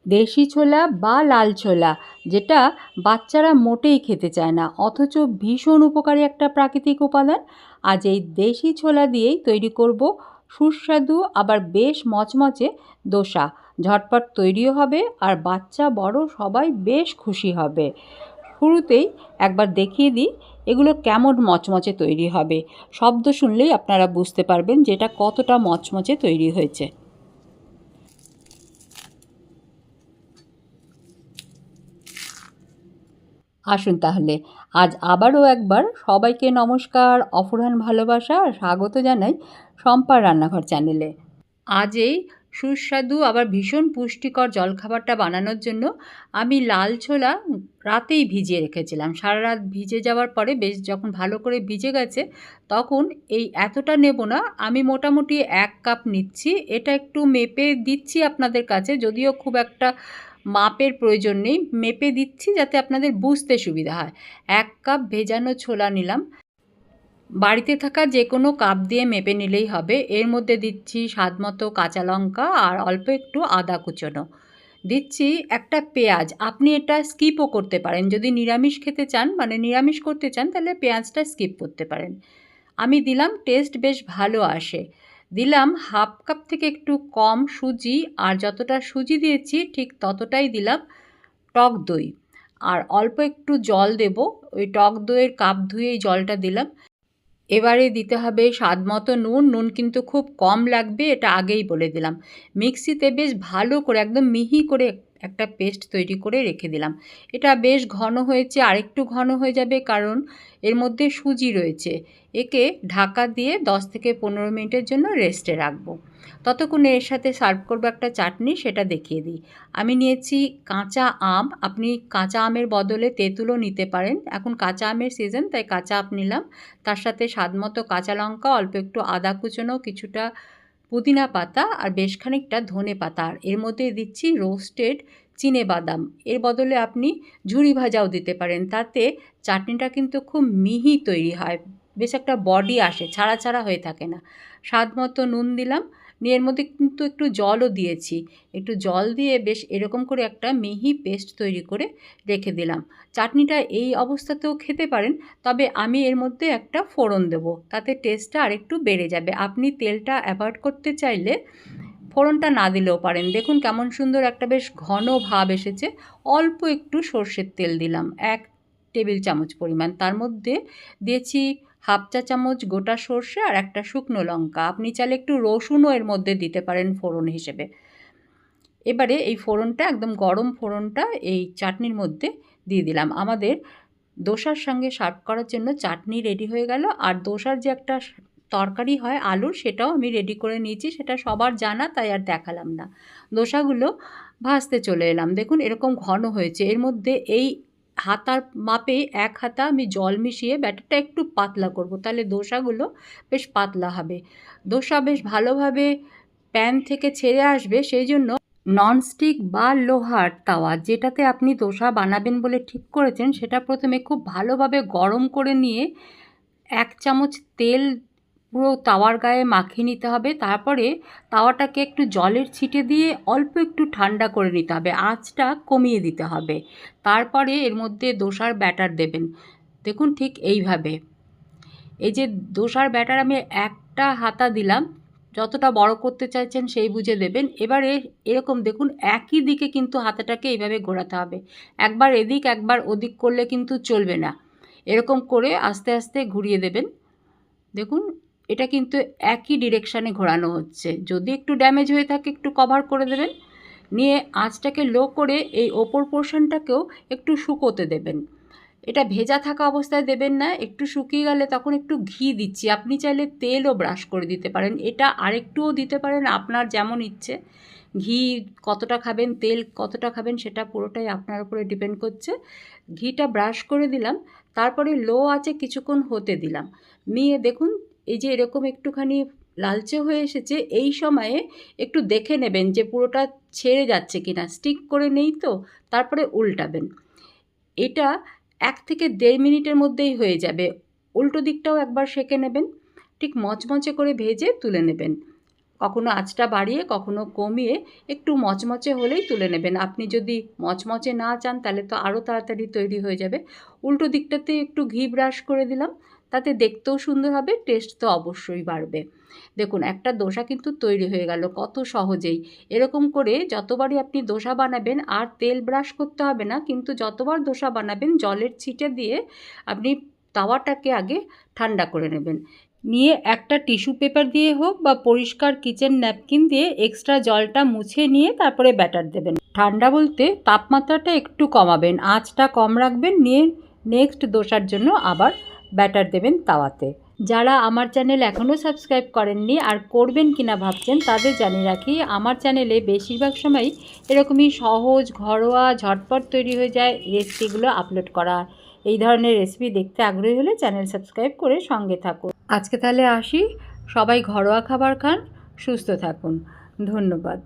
দেশি ছোলা বা লাল ছোলা, যেটা বাচ্চারা মোটেই খেতে চায় না, অথচ ভীষণ উপকারী একটা প্রাকৃতিক উপাদান। আজ এই দেশি ছোলা দিয়েই তৈরি করব সুস্বাদু আবার বেশ মচমচে দোসা। ঝটপট তৈরিও হবে আর বাচ্চা বড় সবাই বেশ খুশি হবে। শুরুতেই একবার দেখিয়ে দিই এগুলো কেমন মচমচে তৈরি হবে। শব্দ শুনলেই আপনারা বুঝতে পারবেন যে এটা কতটা মচমচে তৈরি হয়েছে। আসুন তাহলে আজ আবারও একবার সবাইকে নমস্কার, অফুরান ভালোবাসা আর স্বাগত জানাই শম্পার রান্নাঘর চ্যানেলে। আজ এই সুস্বাদু আবার ভীষণ পুষ্টিকর জলখাবারটা বানানোর জন্য আমি লাল ছোলা রাতেই ভিজিয়ে রেখেছিলাম। সারা রাত ভিজে যাওয়ার পরে বেশ যখন ভালো করে ভিজে গেছে, তখন এই এতটা নেব না, আমি মোটামুটি 1 কাপ নিচ্ছি। এটা একটু মেপে দিচ্ছি আপনাদের কাছে, যদিও খুব একটা মাপের প্রয়োজন নেই। মেপে দিচ্ছি যাতে আপনাদের বুঝতে সুবিধা হয়। 1 কাপ ভেজানো ছোলা নিলাম। বাড়িতে থাকা যে কোনো কাপ দিয়ে মেপে নিলেই হবে। এর মধ্যে দিচ্ছি স্বাদমতো কাঁচা লঙ্কা আর অল্প একটু আদা কুচোনো। দিচ্ছি একটা পেঁয়াজ। আপনি এটা স্কিপও করতে পারেন। যদি নিরামিষ খেতে চান, মানে নিরামিষ করতে চান, তাহলে পেঁয়াজটা স্কিপ করতে পারেন। আমি দিলাম, টেস্ট বেশ ভালো আসে। দিলাম হাফ কাপ থেকে একটু কম সুজি, আর যতটা সুজি দিয়েছি ঠিক ততটাই দিলাম টক দই। আর অল্প একটু জল দেব। ওই টক দইয়ের কাপ ধুয়েই জলটা দিলাম। এবারে দিতে হবে স্বাদমতো নুন। নুন কিন্তু খুব কম লাগবে, এটা আগেই বলে দিলাম। মিক্সিতে বেশ ভালো করে একদম মিহি করে একটা পেস্ট তৈরি করে রেখে দিলাম। এটা বেশ ঘন হয়েছে, আরেকটু ঘন হয়ে যাবে কারণ এর মধ্যে সুজি রয়েছে। একে ঢাকা দিয়ে 10 থেকে 15 মিনিটের জন্য রেস্টে রাখবো। ততক্ষণে এর সাথে সার্ভ করবো একটা চাটনি, সেটা দেখিয়ে দিই। আমি নিয়েছি কাঁচা আম। আপনি কাঁচা আমের বদলে তেঁতুলও নিতে পারেন। এখন কাঁচা আমের সিজন, তাই কাঁচা আম নিলাম। তার সাথে স্বাদমতো কাঁচা লঙ্কা, অল্প একটু আদা কুচোনো, কিছুটা পুদিনা পাতা আর বেশ খানিকটা ধনে পাতা। আর এর মধ্যে দিচ্ছি রোস্টেড চিনেবাদাম। এর বদলে আপনি ঝুরি ভাজাও দিতে পারেন। তাতে চাটনিটা কিন্তু খুব মিহি তৈরি হয়, বেশ একটা বডি আসে, ছাড়া ছাড়া হয়ে থাকে না। স্বাদমতো নুন দিলাম, নিয়ে এর মধ্যে কিন্তু একটু জলও দিয়েছি। একটু জল দিয়ে বেশ এরকম করে একটা মিহি পেস্ট তৈরি করে রেখে দিলাম। চাটনিটা এই অবস্থাতেও খেতে পারেন, তবে আমি এর মধ্যে একটা ফোড়ন দেবো, তাতে টেস্টটা আরেকটু বেড়ে যাবে। আপনি তেলটা অ্যাভয়েড করতে চাইলে ফোড়নটা না দিলেও পারেন। দেখুন কেমন সুন্দর একটা বেশ ঘন ভাব এসেছে। অল্প একটু সর্ষের তেল দিলাম, 1 টেবিল চামচ পরিমাণ। তার মধ্যে দিয়েছি হাফ চা চামচ গোটা সর্ষে আর একটা শুকনো লঙ্কা। আপনি চাইলে একটু রসুনও এর মধ্যে দিতে পারেন ফোড়ন হিসেবে। এবারে এই ফোড়নটা, একদম গরম ফোড়নটা এই চাটনির মধ্যে দিয়ে দিলাম। আমাদের দোসার সঙ্গে সার্ভ করার জন্য চাটনি রেডি হয়ে গেল। আর দোসার যে একটা তরকারি হয় আলুর, সেটাও আমি রেডি করে নিয়েছি। সেটা সবার জানা, তাই আর দেখালাম না। দোসাগুলো ভাজতে চলে এলাম। দেখুন এরকম ঘন হয়েছে। এর মধ্যে এই হাতার মাপে 1 হাতা আমি জল মিশিয়ে ব্যাটারটা একটু পাতলা করব, তাহলে দোসাগুলো বেশ পাতলা হবে। দোসা বেশ ভালোভাবে প্যান থেকে ছেড়ে আসবে, সেই জন্য ননস্টিক বা লোহার তাওয়া, যেটাতে আপনি দোসা বানাবেন বলে ঠিক করেছেন, সেটা প্রথমে খুব ভালোভাবে গরম করে নিয়ে 1 চামচ তেল পুরো তাওয়ার গায়ে মাখিয়ে নিতে হবে। তারপরে তাওয়াটাকে একটু জলের ছিটে দিয়ে অল্প একটু ঠান্ডা করে নিতে হবে, আঁচটা কমিয়ে দিতে হবে। তারপরে এর মধ্যে দোসার ব্যাটার দেবেন। দেখুন ঠিক এইভাবে। এই যে দোসার ব্যাটার আমি একটা হাতা দিলাম, যতটা বড় করতে চাইছেন সেই বুঝে দেবেন। এবারে এরকম দেখুন একই দিকে কিন্তু হাতাটাকে এইভাবে ঘোরাতে হবে। একবার এদিক একবার ওদিক করলে কিন্তু চলবে না। এরকম করে আস্তে আস্তে ঘুরিয়ে দেবেন। দেখুন এটা কিন্তু একই ডিরেকশানে ঘোরানো হচ্ছে। যদি একটু ড্যামেজ হয়ে থাকে একটু কভার করে দেবেন। নিয়ে আঁচটাকে লো করে এই ওপর পোর্শনটাকেও একটু শুকোতে দেবেন। এটা ভেজা থাকা অবস্থায় দেবেন না, একটু শুকিয়ে গেলে তখন একটু ঘি দিচ্ছি। আপনি চাইলে তেলও ব্রাশ করে দিতে পারেন, এটা আরেকটুও দিতে পারেন, আপনার যেমন ইচ্ছে। ঘি কতটা খাবেন, তেল কতটা খাবেন, সেটা পুরোটাই আপনার উপরে ডিপেন্ড করছে। ঘিটা ব্রাশ করে দিলাম, তারপরে লো আঁচে কিছুক্ষণ হতে দিলাম। নিয়ে দেখুন এই যে এরকম একটুখানি লালচে হয়ে এসেছে, এই সময়ে একটু দেখে নেবেন যে পুরোটা ছেড়ে যাচ্ছে কিনা, স্টিক করে নেই তো। তারপরে উল্টাবেন। এটা 1 থেকে 1.5 মিনিটের মধ্যেই হয়ে যাবে। উল্টো দিকটাও একবার সেঁকে নেবেন, ঠিক মচমচে করে ভেজে তুলে নেবেন। কখনো আঁচটা বাড়িয়ে কখনো কমিয়ে একটু মচমচে হলেই তুলে নেবেন। আপনি যদি মচমচে না চান তাহলে তো আরও তাড়াতাড়ি তৈরি হয়ে যাবে। উল্টো দিকটাতে একটু ঘি ব্রাশ করে দিলাম, তাতে দেখতেও সুন্দর হবে, টেস্ট তো অবশ্যই বাড়বে। দেখুন একটা দোসা কিন্তু তৈরি হয়ে গেল কত সহজেই। এরকম করে যতবারই আপনি দোসা বানাবেন আর তেল ব্রাশ করতে হবে না, কিন্তু যতবার দোসা বানাবেন জলের ছিটে দিয়ে আপনি তাওয়াটাকে আগে ঠান্ডা করে নেবেন। নিয়ে একটা টিস্যু পেপার দিয়ে হোক বা পরিষ্কার কিচেন ন্যাপকিন দিয়ে এক্সট্রা জলটা মুছে নিয়ে তারপরে ব্যাটার দেবেন। ঠান্ডা বলতে তাপমাত্রাটা একটু কমাবেন, আঁচটা কম রাখবেন, নিয়ে নেক্সট দোসার জন্য আবার ব্যাটার দেবেন তাওয়াতে। যারা আমার চ্যানেল এখনও সাবস্ক্রাইব করেননি আর করবেন কিনা ভাবছেন তাদের জানিয়ে রাখি, আমার চ্যানেলে বেশিরভাগ সময়ই এরকমই সহজ ঘরোয়া ঝটপট তৈরি হয়ে যায় রেসিপিগুলো আপলোড করা। এই ধরনের রেসিপি দেখতে আগ্রহী হলে চ্যানেল সাবস্ক্রাইব করে সঙ্গে থাকুন। আজকে তাহলে আসি, সবাই ঘরোয়া খাবার খান, সুস্থ থাকুন। ধন্যবাদ।